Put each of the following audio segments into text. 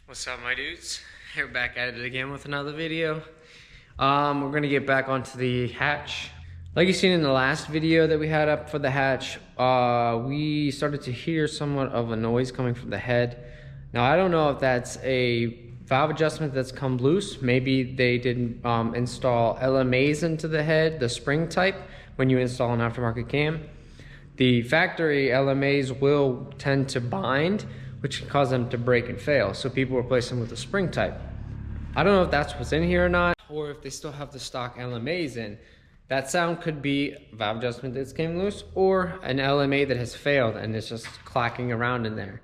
What's up, my dudes? We're back at it again with another video. We're gonna get back onto the hatch. Like you seen in the last video that we had up for the hatch, we started to hear somewhat of a noise coming from the head. Now I don't know if that's a valve adjustment that's come loose. Maybe they didn't install LMAs into the head, the spring type, when you install an aftermarket cam. The factory LMAs will tend to bind, which can cause them to break and fail. So people replace them with a spring type. I don't know if that's what's in here or not, or if they still have the stock LMAs in. That sound could be a valve adjustment that's came loose, or an LMA that has failed and it's just clacking around in there.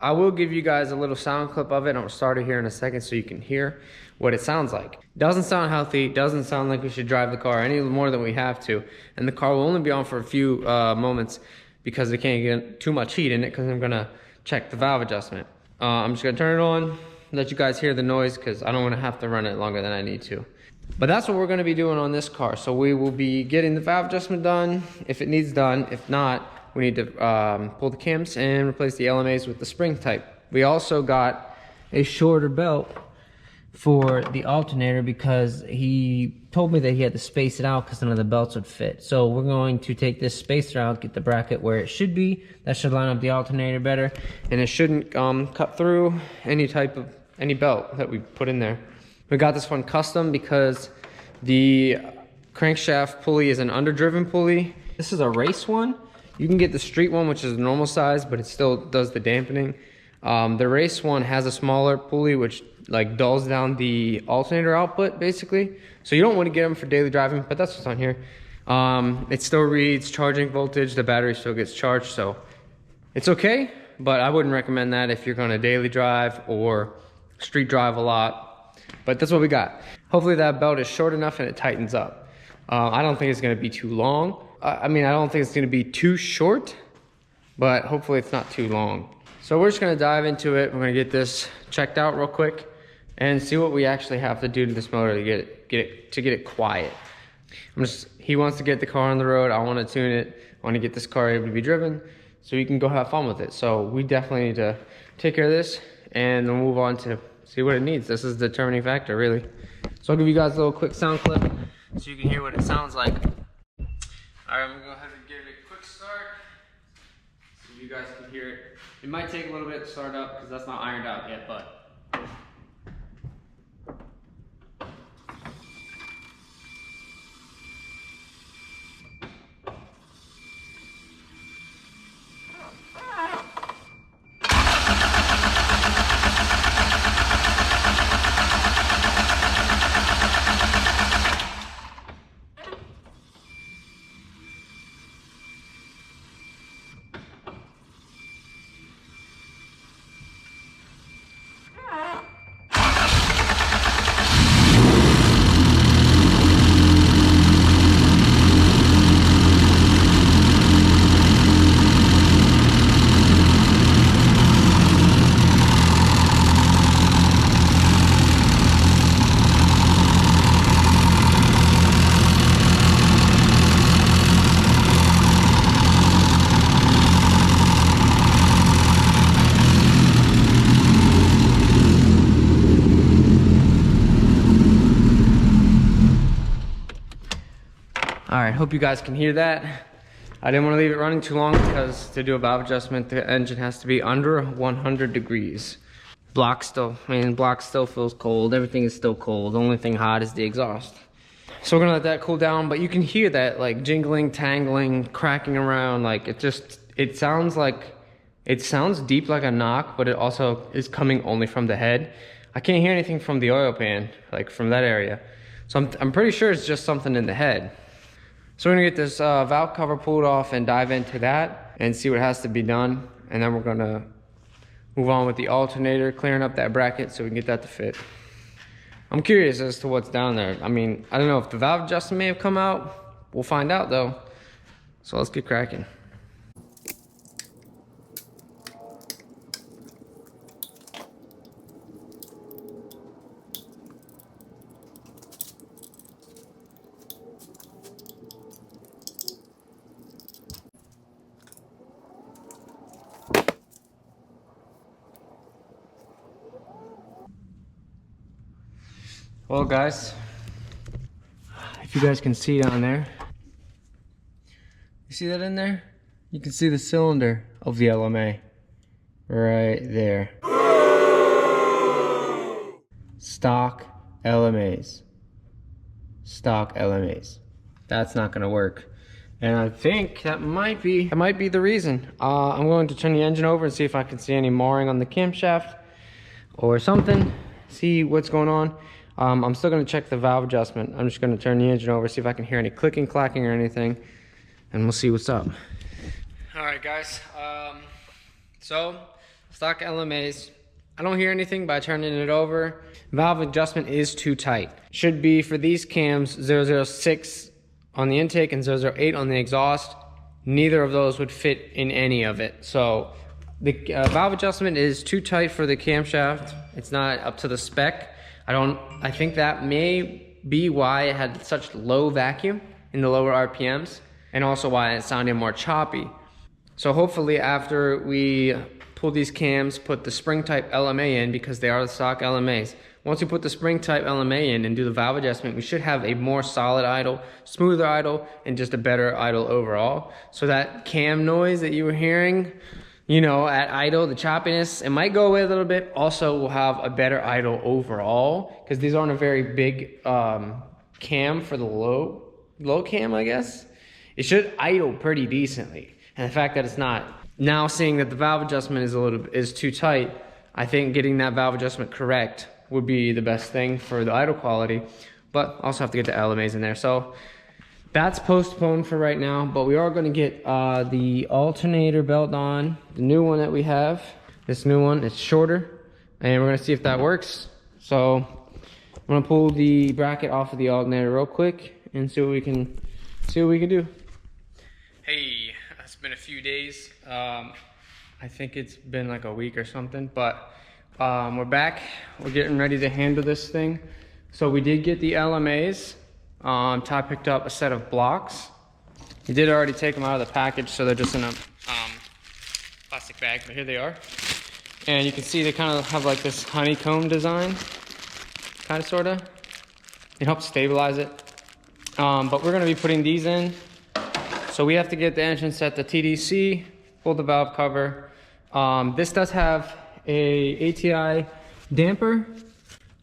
I will give you guys a little sound clip of it. I'll start it here in a second so you can hear what it sounds like. Doesn't sound healthy, doesn't sound like we should drive the car any more than we have to. And the car will only be on for a few moments because they can't get too much heat in it, because I'm gonna check the valve adjustment. I'm just gonna turn it on, let you guys hear the noise, because I don't wanna have to run it longer than I need to. But that's what we're gonna be doing on this car. So we will be getting the valve adjustment done if it needs done. If not, we need to pull the cams and replace the LMAs with the spring type. We also got a shorter belt for the alternator because he told me that he had to space it out because none of the belts would fit. So we're going to take this spacer out, get the bracket where it should be. That should line up the alternator better, and it shouldn't cut through any belt that we put in there. We got this one custom because the crankshaft pulley is an underdriven pulley. This is a race one. You can get the street one, which is the normal size, but it still does the dampening. The race one has a smaller pulley, which like dulls down the alternator output, basically. So you don't want to get them for daily driving, but that's what's on here. It still reads charging voltage. The battery still gets charged, so it's okay, but I wouldn't recommend that if you're gonna daily drive or street drive a lot. But that's what we got. Hopefully that belt is short enough and it tightens up. I don't think it's gonna be too long. I don't think it's gonna be too short, but hopefully it's not too long. So we're just gonna dive into it. We're gonna get this checked out real quick and see what we actually have to do to this motor to get it quiet. He wants to get the car on the road. I want to tune it. I want to get this car able to be driven so he can go have fun with it. So we definitely need to take care of this and then move on to see what it needs. This is the determining factor, really. So I'll give you guys a little quick sound clip so you can hear what it sounds like. All right, I'm gonna go ahead and give it a quick start so you guys can hear it. It might take a little bit to start up because that's not ironed out yet, but. All right, hope you guys can hear that. I didn't want to leave it running too long because to do a valve adjustment, the engine has to be under 100 degrees. Block still feels cold. Everything is still cold. The only thing hot is the exhaust. So we're gonna let that cool down, but you can hear that like jingling, tangling, cracking around. Like it sounds deep like a knock, but it also is coming only from the head. I can't hear anything from the oil pan, like from that area. So I'm pretty sure it's just something in the head. So we're gonna get this valve cover pulled off and dive into that and see what has to be done. And then we're gonna move on with the alternator, clearing up that bracket so we can get that to fit. I'm curious as to what's down there. I don't know if the valve adjustment may have come out. We'll find out though. So let's get cracking. Well guys, if you guys can see down there, you see that in there? You can see the cylinder of the LMA right there. Stock LMAs. Stock LMAs. That's not gonna work. And I think that might be the reason. I'm going to turn the engine over and see if I can see any marring on the camshaft or something. See what's going on. I'm still gonna check the valve adjustment. I'm just gonna turn the engine over, see if I can hear any clicking, clacking, or anything, and we'll see what's up. All right, guys. So stock LMAs. I don't hear anything by turning it over. Valve adjustment is too tight. Should be for these cams 006 on the intake and 008 on the exhaust. Neither of those would fit in any of it. So the valve adjustment is too tight for the camshaft. It's not up to the spec. I think that may be why it had such low vacuum in the lower RPMs, and also why it sounded more choppy. So hopefully after we pull these cams, put the spring type LMA in, because they are the stock LMAs. Once we put the spring type LMA in and do the valve adjustment, we should have a more solid idle, smoother idle, and just a better idle overall. So that cam noise that you were hearing, you know, at idle, the choppiness, it might go away a little bit. Also, we'll have a better idle overall, because these aren't a very big cam for the low cam, I guess. It should idle pretty decently. And the fact that it's not, now seeing that the valve adjustment is too tight, I think getting that valve adjustment correct would be the best thing for the idle quality, but also have to get the LMAs in there. So that's postponed for right now, but we are going to get the alternator belt on, the new one that we have. This new one, it's shorter, and we're going to see if that works. So I'm going to pull the bracket off of the alternator real quick and see what we can do. Hey, it's been a few days. I think it's been like a week or something, but we're back. We're getting ready to handle this thing. So we did get the LMAs. Ty picked up a set of blocks. He did already take them out of the package, so they're just in a plastic bag, but here they are. And you can see they kind of have like this honeycomb design, kind of, sort of. It helps stabilize it. But we're gonna be putting these in. So we have to get the engine set to TDC, pull the valve cover. This does have a ATI damper.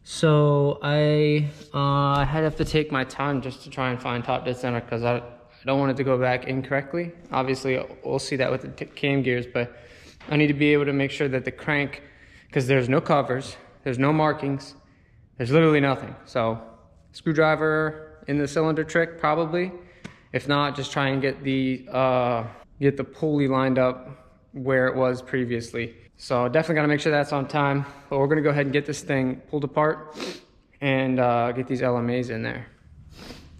So I have to take my time just to try and find top dead center, because I don't want it to go back incorrectly. Obviously, we'll see that with the cam gears, but I need to be able to make sure that the crank, because there's no covers, there's no markings, there's literally nothing. So screwdriver in the cylinder trick, probably. If not, just try and get the pulley lined up where it was previously. So definitely gotta make sure that's on time, but we're gonna go ahead and get this thing pulled apart and get these LMAs in there.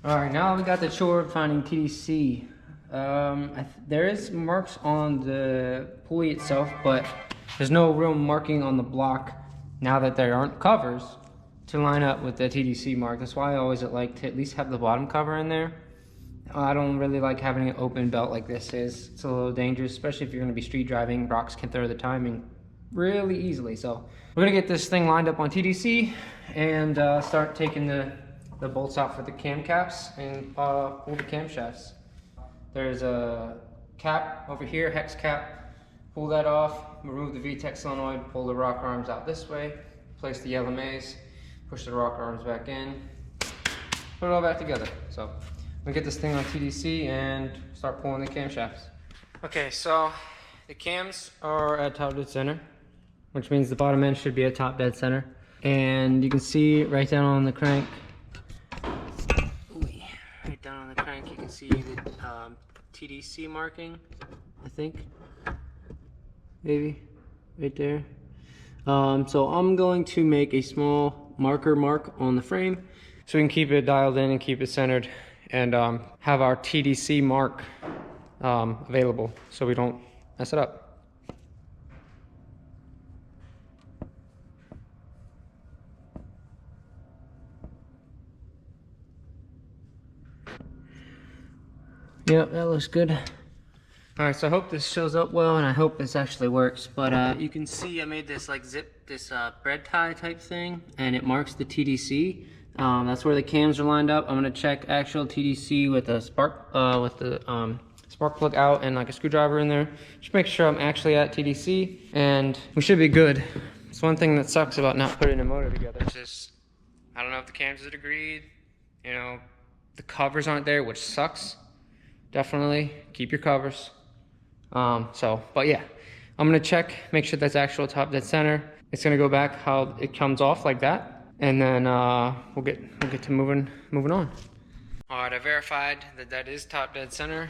All right, now we got the chore of finding TDC. There is marks on the pulley itself, but there's no real marking on the block now that there aren't covers to line up with the TDC mark. That's why I always like to at least have the bottom cover in there. I don't really like having an open belt like this is. It's a little dangerous, especially if you're gonna be street driving. Rocks can throw the timing really easily. So we're gonna get this thing lined up on TDC and start taking the bolts out for the cam caps and pull the camshafts. There's a cap over here, hex cap. Pull that off, remove the VTEC solenoid, pull the rocker arms out this way, place the LMAs, push the rocker arms back in, put it all back together. So we'll get this thing on TDC and start pulling the camshafts. Okay, so the cams are at top dead center, which means the bottom end should be at top dead center. And you can see right down on the crank, right down on the crank, you can see the TDC marking, I think, maybe, right there. So I'm going to make a small marker mark on the frame so we can keep it dialed in and keep it centered, and have our TDC mark available so we don't mess it up. Yep, that looks good. Alright, so I hope this shows up well, and I hope this actually works. But you can see I made this like bread tie type thing, and it marks the TDC. That's where the cams are lined up. I'm gonna check actual TDC with a spark spark plug out and like a screwdriver in there. Just make sure I'm actually at TDC, and we should be good. It's one thing that sucks about not putting a motor together. It's just, I don't know if the cams are agreed. You know, the covers aren't there, which sucks. Definitely keep your covers. But yeah, I'm gonna check, make sure that's actual top dead center. It's gonna go back how it comes off like that, and then we'll get to moving on. All right, I verified that that is top dead center.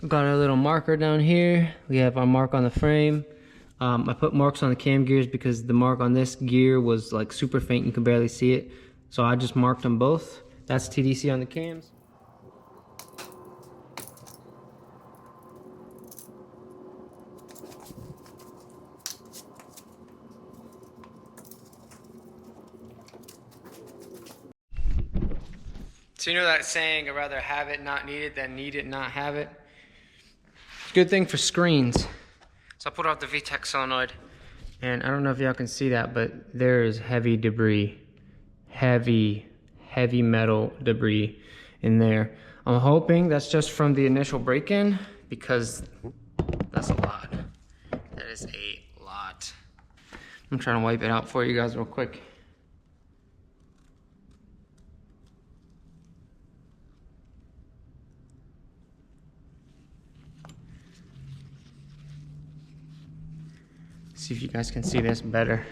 We've got our little marker down here. We have our mark on the frame. I put marks on the cam gears because the mark on this gear was like super faint, you could barely see it. So I just marked them both. That's TDC on the cams. So you know that saying, I'd rather have it not need it than need it not have it? It's a good thing for screens. So I pulled out the VTEC solenoid, and I don't know if y'all can see that, but there is heavy debris. Heavy metal debris in there. I'm hoping that's just from the initial break-in, because that's a lot. That is a lot. I'm trying to wipe it out for you guys real quick. See if you guys can see this better.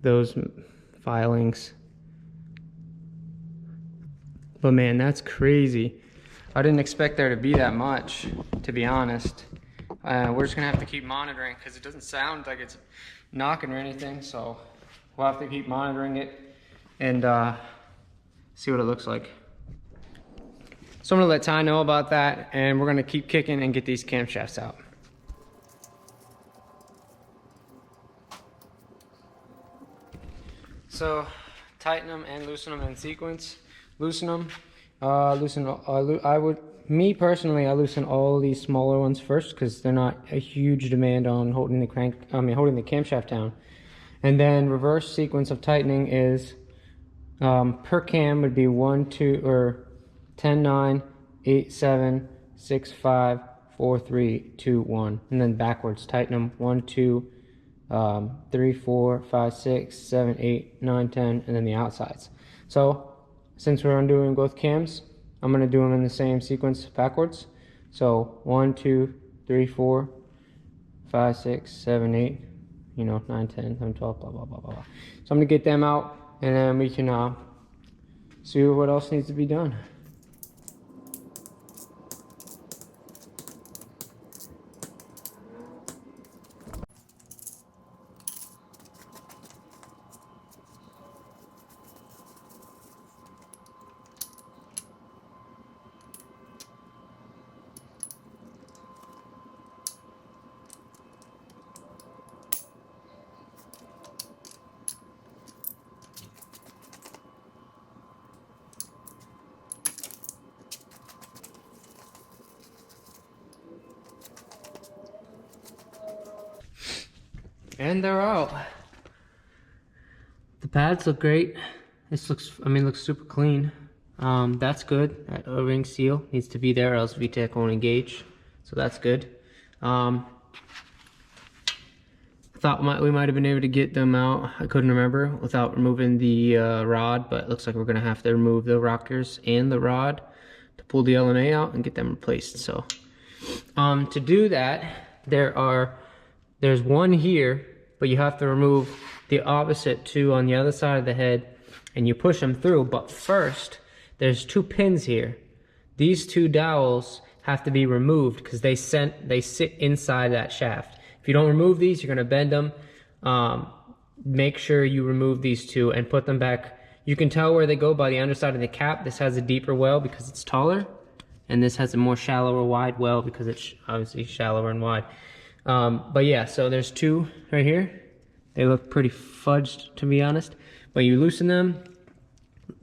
Those filings. But man, that's crazy. I didn't expect there to be that much, to be honest. We're just gonna have to keep monitoring because it doesn't sound like it's knocking or anything. So we'll have to keep monitoring it and see what it looks like. So I'm gonna let Ty know about that, and we're gonna keep kicking and get these camshafts out. So tighten them and loosen them in sequence. Loosen them. Me personally, I loosen all these smaller ones first because they're not a huge demand on holding the camshaft down. And then reverse sequence of tightening is per cam would be 1, 2, or 10, 9, 8, 7, 6, 5, 4, 3, 2, 1, and then backwards tighten them 1, 2. 3, 4, 5, 6, 7, 8, 9, 10, and then the outsides. So since we're undoing both cams, I'm going to do them in the same sequence backwards. So 1, 2, 3, 4, 5, 6, 7, 8, 9, 10, 11, 12, blah, blah, blah, blah. So I'm going to get them out, and then we can see what else needs to be done. And they're out. The pads look great. This looks super clean. That's good. That O-ring seal needs to be there, or else VTEC won't engage. So that's good. I thought we might have been able to get them out. I couldn't remember without removing the rod, but it looks like we're gonna have to remove the rockers and the rod to pull the LMA out and get them replaced. So, to do that, there's one here, but you have to remove the opposite two on the other side of the head, and you push them through. But first, there's 2 pins here. These 2 dowels have to be removed because they sit inside that shaft. If you don't remove these, you're gonna bend them. Make sure you remove these 2 and put them back. You can tell where they go by the underside of the cap. This has a deeper well because it's taller, and this has a more shallower wide well because it's obviously shallower and wide. But yeah, so there's 2 right here. They look pretty fudged, to be honest. But you loosen them,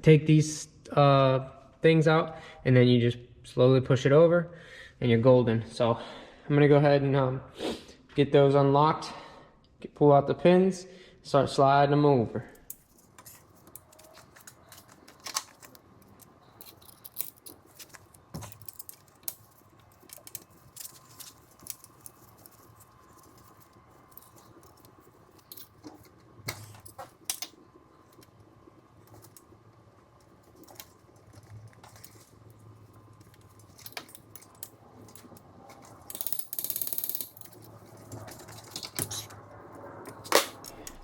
take these things out, and then you just slowly push it over, and you're golden. So I'm gonna go ahead and get those unlocked, pull out the pins, start sliding them over.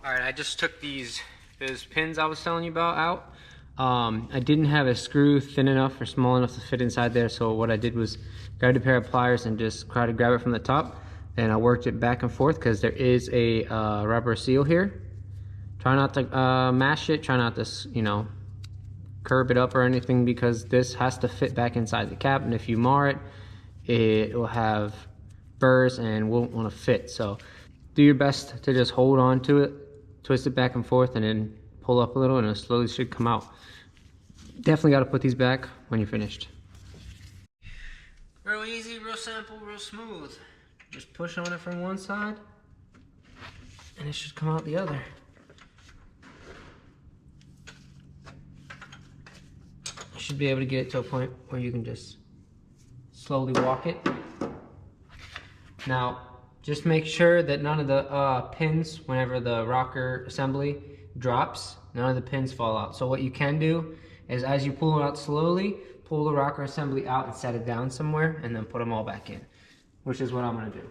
Alright, I just took those pins I was telling you about out. I didn't have a screw thin enough or small enough to fit inside there, so what I did was grabbed a pair of pliers and just tried to grab it from the top, and I worked it back and forth because there is a rubber seal here. Try not to mash it, try not to, you know, curb it up or anything, because this has to fit back inside the cap, and if you mar it, it will have burrs and won't want to fit. So do your best to just hold on to it, twist it back and forth, and then pull up a little, and it slowly should come out. Definitely got to put these back when you're finished. Real easy, real simple, real smooth. Just push on it from one side and it should come out the other. You should be able to get it to a point where you can just slowly walk it. Now, just make sure that none of the pins, whenever the rocker assembly drops, none of the pins fall out. So what you can do is, as you pull it out slowly, pull the rocker assembly out and set it down somewhere, and then put them all back in, which is what I'm gonna do.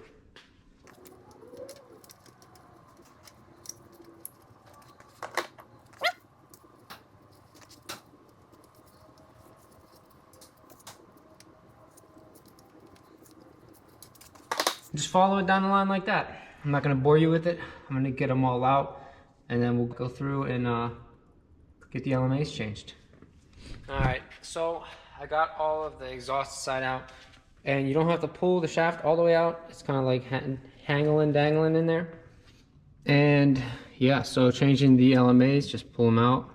Just follow it down the line like that. I'm not gonna bore you with it. I'm gonna get them all out, and then we'll go through and get the LMAs changed. All right, so I got all of the exhaust side out, and you don't have to pull the shaft all the way out. It's kind of like hangling, dangling in there. And yeah, so changing the LMAs, just pull them out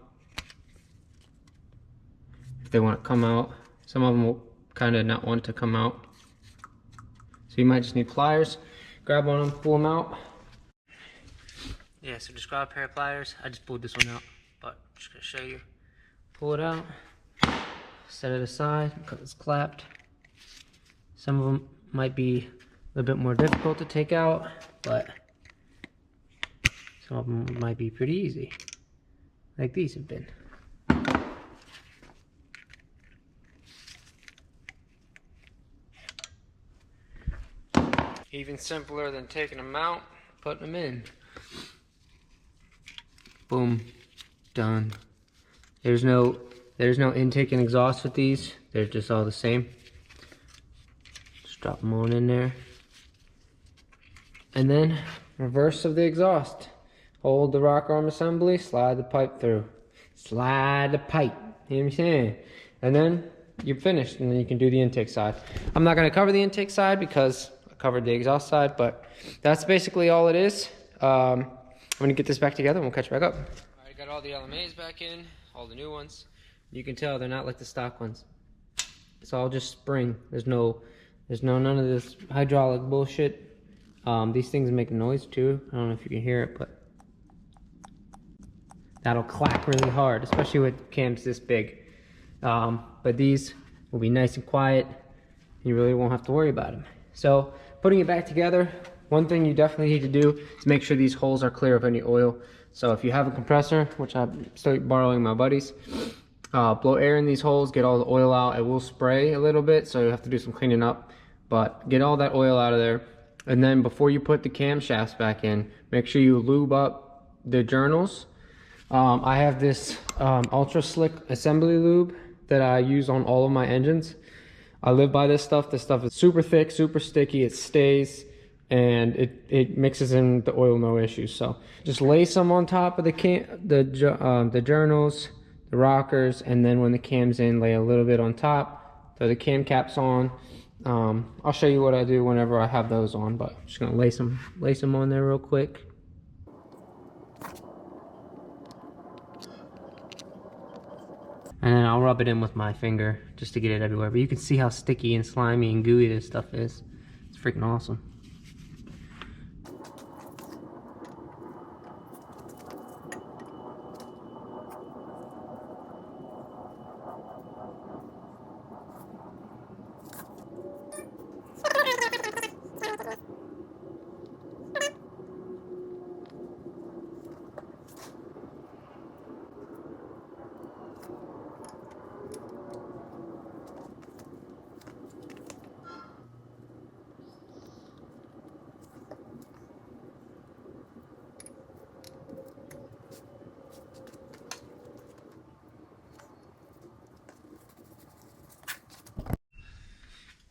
if they want to come out. Some of them will kind of not want to come out, so you might just need pliers. Grab one of them, pull them out. Yeah, so just grab a pair of pliers. I just pulled this one out, but I'm just gonna show you. Pull it out, set it aside because it's clapped. Some of them might be a little bit more difficult to take out, but some of them might be pretty easy, like these have been. Even simpler than taking them out, putting them in. Boom, done. There's no intake and exhaust with these. They're just all the same. Just drop them on in there. And then reverse of the exhaust. Hold the rock arm assembly, slide the pipe through. Slide the pipe, you know what I'm saying? And then you're finished, and then you can do the intake side. I'm not gonna cover the intake side because I covered the exhaust side, but that's basically all it is. I'm gonna get this back together and we'll catch back up. All right, got all the LMAs back in, all the new ones. You can tell they're not like the stock ones. It's all just spring. There's none of this hydraulic bullshit. These things make noise too. I don't know if you can hear it, but that'll clack really hard, especially with cams this big. But these will be nice and quiet. You really won't have to worry about them. So putting it back together, one thing you definitely need to do is make sure these holes are clear of any oil. So if you have a compressor, which I'm still borrowing my buddy's, blow air in these holes, get all the oil out. It will spray a little bit, so you have to do some cleaning up, but get all that oil out of there. And then before you put the camshafts back in, make sure you lube up the journals. I have this ultra slick assembly lube that I use on all of my engines. I live by this stuff. This stuff is super thick, super sticky. It stays, and it mixes in the oil, no issues. So just lace them on top of the journals, the rockers, and then when the cam's in, lay a little bit on top. Throw the cam caps on. I'll show you what I do whenever I have those on, but I'm just gonna lace them on there real quick. And then I'll rub it in with my finger just to get it everywhere. But you can see how sticky and slimy and gooey this stuff is. It's freaking awesome.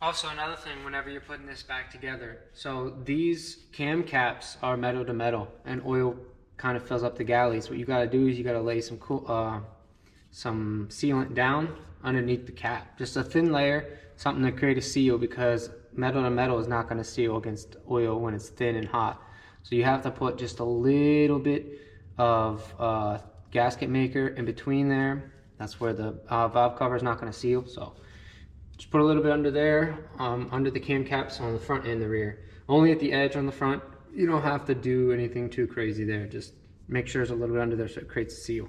Also, another thing, whenever you're putting this back together, so these cam caps are metal to metal, and oil kind of fills up the galleys. What you got to do is you got to lay some sealant down underneath the cap, just a thin layer, something to create a seal, because metal to metal is not going to seal against oil when it's thin and hot. So you have to put just a little bit of gasket maker in between there. That's where the valve cover is not going to seal. So just put a little bit under there, under the cam caps on the front and the rear. Only at the edge on the front. You don't have to do anything too crazy there. Just make sure there's a little bit under there so it creates a seal.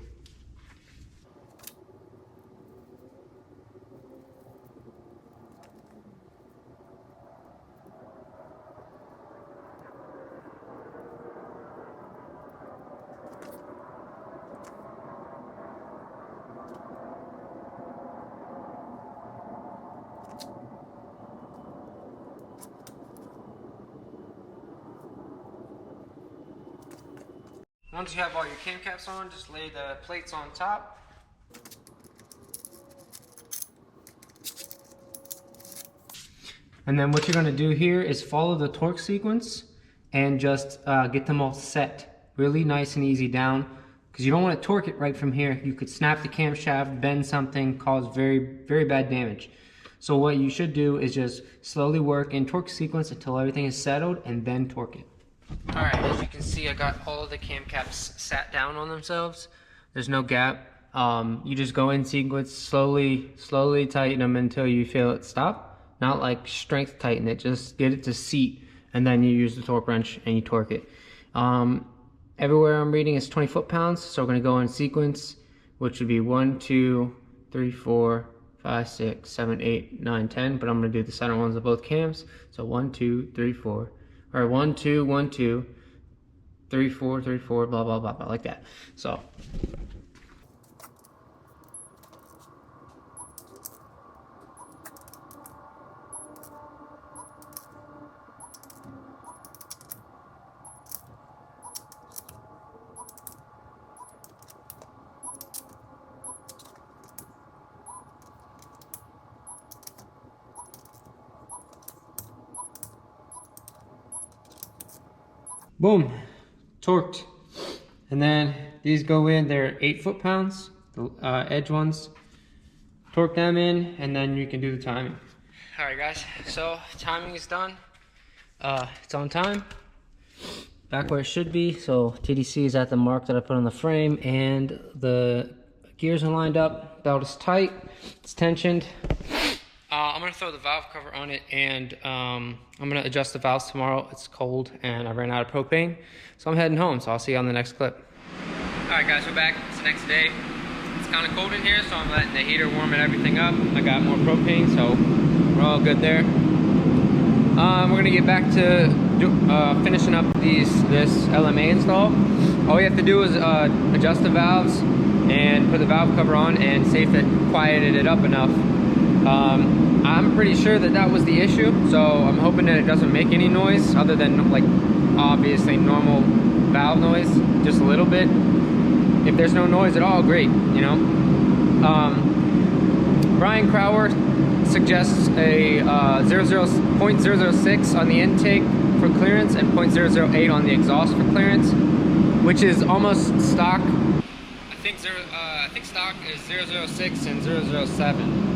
Once you have all your cam caps on, just lay the plates on top. And then what you're going to do here is follow the torque sequence and just get them all set really nice and easy down, because you don't want to torque it right from here. You could snap the camshaft, bend something, cause very, very bad damage. So what you should do is just slowly work in torque sequence until everything is settled, and then torque it. Alright, as you can see, I got all of the cam caps sat down on themselves. There's no gap. You just go in sequence, slowly tighten them until you feel it stop. Not like strength tighten it, just get it to seat, and then you use the torque wrench and you torque it. Everywhere I'm reading is 20 foot-pounds, so we're going to go in sequence, which would be 1, 2, 3, 4, 5, 6, 7, 8, 9, 10, but I'm going to do the center ones of both cams. So 1, 2, 3, 4. Or 1, 2, 1, 2, 3, 4, 3, 4, blah, blah, blah, blah, like that. So. Boom, torqued. And then these go in, they're 8 foot-pounds, the edge ones. Torque them in, and then you can do the timing. All right, guys, so timing is done. It's on time, back where it should be. So TDC is at the mark that I put on the frame, and the gears are lined up, belt is tight, it's tensioned. I'm gonna throw the valve cover on it, and I'm gonna adjust the valves tomorrow. It's cold and I ran out of propane, so I'm heading home. So I'll see you on the next clip. All right, guys, we're back. It's the next day. It's kind of cold in here, so I'm letting the heater warm everything up. I got more propane, so we're all good there. We're gonna get back to finishing up this LMA install. All we have to do is adjust the valves and put the valve cover on and see if it quieted it up enough. I'm pretty sure that was the issue, so I'm hoping that it doesn't make any noise other than, like, obviously normal valve noise, just a little bit. If there's no noise at all, great, you know. Brian Crower suggests a 0.006 on the intake for clearance and 0.008 on the exhaust for clearance, which is almost stock. I think stock is 0.06 and 0.07.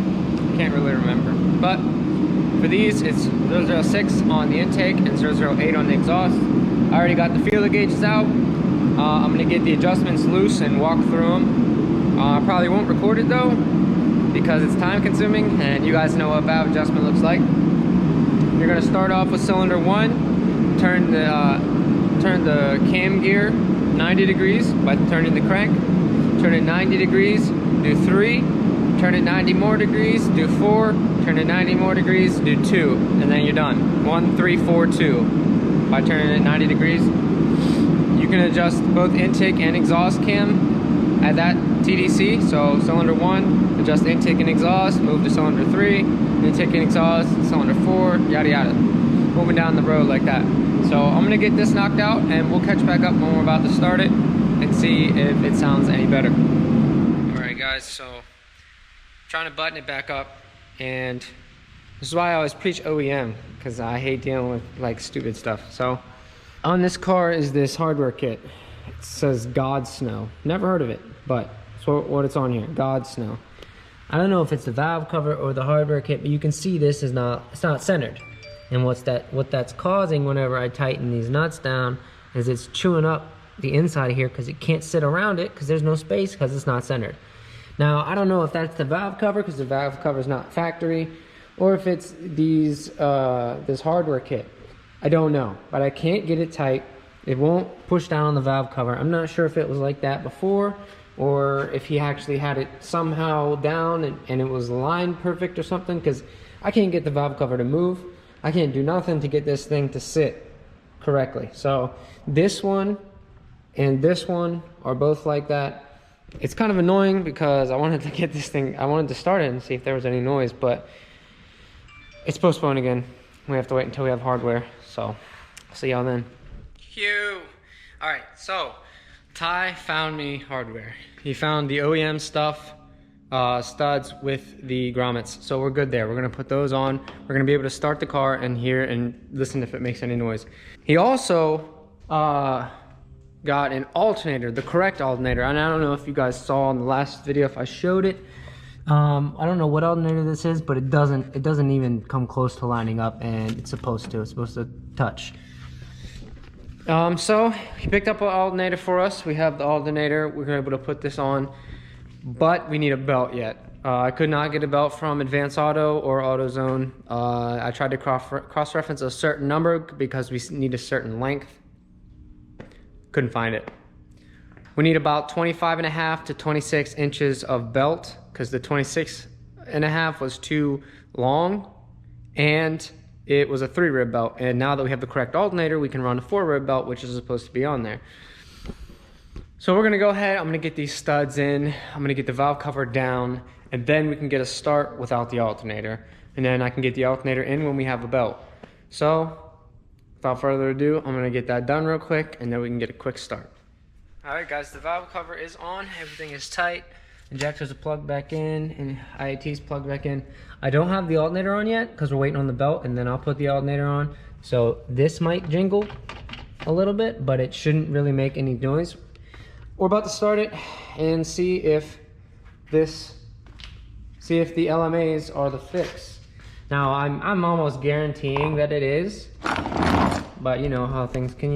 Can't really remember, but for these it's 0.06 on the intake and 0.08 on the exhaust. I already got the feeler gauges out. I'm gonna get the adjustments loose and walk through them. I probably won't record it though, because it's time consuming, and you guys know what valve adjustment looks like. You're gonna start off with cylinder 1, turn the cam gear 90 degrees by turning the crank, turn it 90 degrees, do 3, turn it 90 more degrees, do 4, turn it 90 more degrees, do 2, and then you're done. 1, 3, 4, 2 by turning it 90 degrees. You can adjust both intake and exhaust cam at that TDC. So cylinder 1, adjust intake and exhaust, move to cylinder 3, intake and exhaust, cylinder 4, yada yada. Moving down the road like that. So I'm gonna get this knocked out, and we'll catch back up when we're about to start it and see if it sounds any better. All right, guys, so trying to button it back up, and This is why I always preach OEM, because I hate dealing with like stupid stuff. So on this car is this hardware kit. It says God Snow. Never heard of it, but that's what it's on here. God Snow. I don't know if it's the valve cover or the hardware kit, but you can see this is it's not centered. And what that's causing whenever I tighten these nuts down is it's chewing up the inside here because it can't sit around it because there's no space because it's not centered. Now, I don't know if that's the valve cover because the valve cover is not factory, or if it's this hardware kit. I don't know, but I can't get it tight. It won't push down on the valve cover. I'm not sure if it was like that before, or if he actually had it somehow down and it was lined perfect or something, because I can't get the valve cover to move. I can't do nothing to get this thing to sit correctly. So this one and this one are both like that. It's kind of annoying because I wanted to get this thing, I wanted to start it and see if there was any noise, but it's postponed again. We have to wait until we have hardware. So see y'all then. Cue. All right, so Ty found me hardware. He found the OEM stuff, studs with the grommets. So we're good there. We're gonna put those on. We're gonna be able to start the car and hear and listen if it makes any noise. He also got an alternator, the correct alternator. And I don't know if you guys saw in the last video if I showed it. I don't know what alternator this is, but it doesn't even come close to lining up, and it's supposed to touch. So he picked up an alternator for us. We have the alternator. We're able to put this on, but we need a belt yet. I could not get a belt from Advanced Auto or AutoZone. I tried to cross-reference a certain number because we need a certain length. Couldn't find it. We need about 25.5 to 26 inches of belt because the 26.5 was too long and it was a 3-rib belt. And now that we have the correct alternator, we can run a 4-rib belt, which is supposed to be on there. So we're gonna go ahead, I'm gonna get these studs in, I'm gonna get the valve cover down, and then we can get a start without the alternator. And then I can get the alternator in when we have a belt. So without further ado, I'm gonna get that done real quick and then we can get a quick start. All right guys, the valve cover is on, everything is tight. Injectors are plugged back in and IAT's plugged back in. I don't have the alternator on yet because we're waiting on the belt, and then I'll put the alternator on. So this might jingle a little bit, but it shouldn't really make any noise. We're about to start it and see if the LMAs are the fix. Now I'm almost guaranteeing that it is, but you know how things can,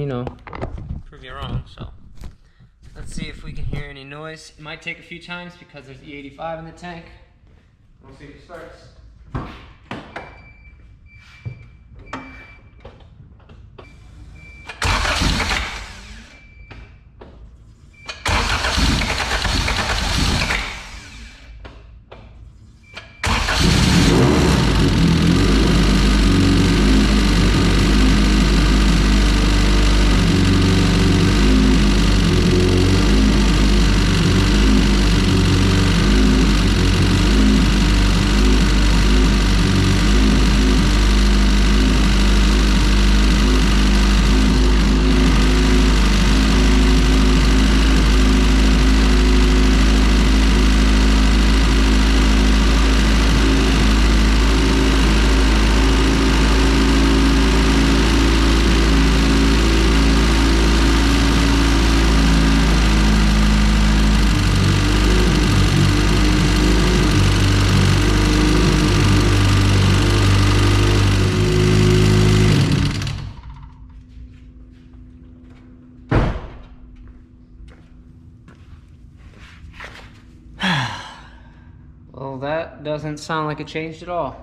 prove you wrong. So let's see if we can hear any noise. It might take a few times because there's E85 in the tank. We'll see if it starts. Well, that doesn't sound like it changed at all.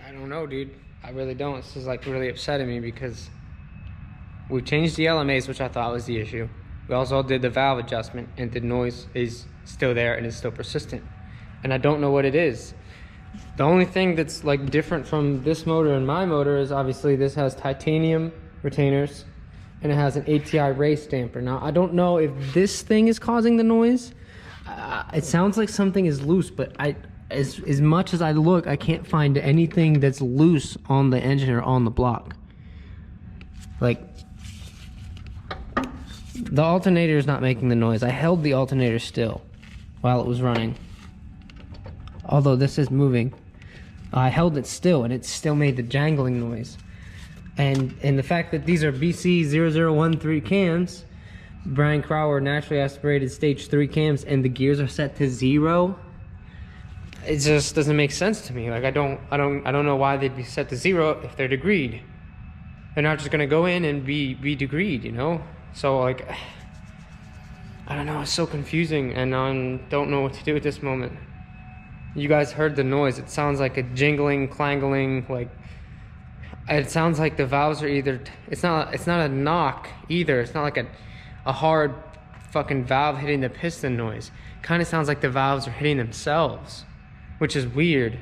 I don't know, dude. I really don't. This is like really upsetting me because we changed the LMAs, which I thought was the issue. We also did the valve adjustment, and the noise is still there and is still persistent. And I don't know what it is. The only thing that's like different from this motor and my motor is obviously this has titanium retainers and it has an ATI race damper. Now, I don't know if this thing is causing the noise. It sounds like something is loose, but as much as I look, I can't find anything that's loose on the engine or on the block. Like, the alternator is not making the noise. I held the alternator still. while it was running. Although this is moving. I held it still and it still made the jangling noise. And the fact that these are BC0013 cams, Brian Crower naturally aspirated stage 3 cams, and the gears are set to 0, it just doesn't make sense to me. Like I don't know why they'd be set to 0 if they're degreed. They're not just gonna go in and be degreed, you know? So like, I don't know, it's so confusing, and I don't know what to do at this moment. You guys heard the noise. It sounds like a jingling, clangling, like, it sounds like the valves are either, it's not a knock either. It's not like a hard fucking valve hitting the piston noise. Kind of sounds like the valves are hitting themselves, which is weird.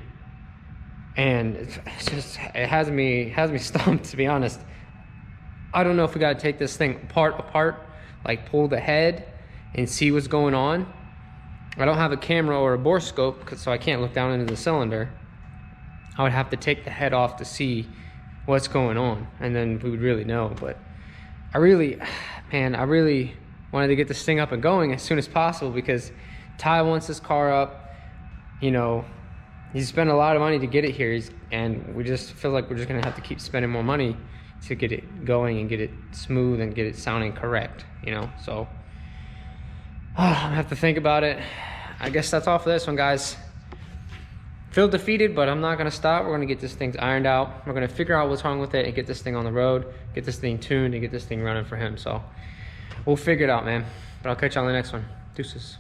And it's just, it has me stumped, to be honest. I don't know if we gotta take this thing apart, like pull the head and see what's going on. I don't have a camera or a bore scope, so I can't look down into the cylinder. I would have to take the head off to see what's going on, and then we would really know. But I really wanted to get this thing up and going as soon as possible, because Ty wants this car up. You know, he's spent a lot of money to get it here, and we just feel like we're just gonna have to keep spending more money to get it going and get it smooth and get it sounding correct, you know? So I have to think about it. I guess that's all for this one, guys. Feel defeated, but I'm not gonna stop. We're gonna get this thing ironed out. We're gonna figure out what's wrong with it and get this thing on the road, get this thing tuned, and get this thing running for him. So we'll figure it out, man. But I'll catch you on the next one. Deuces.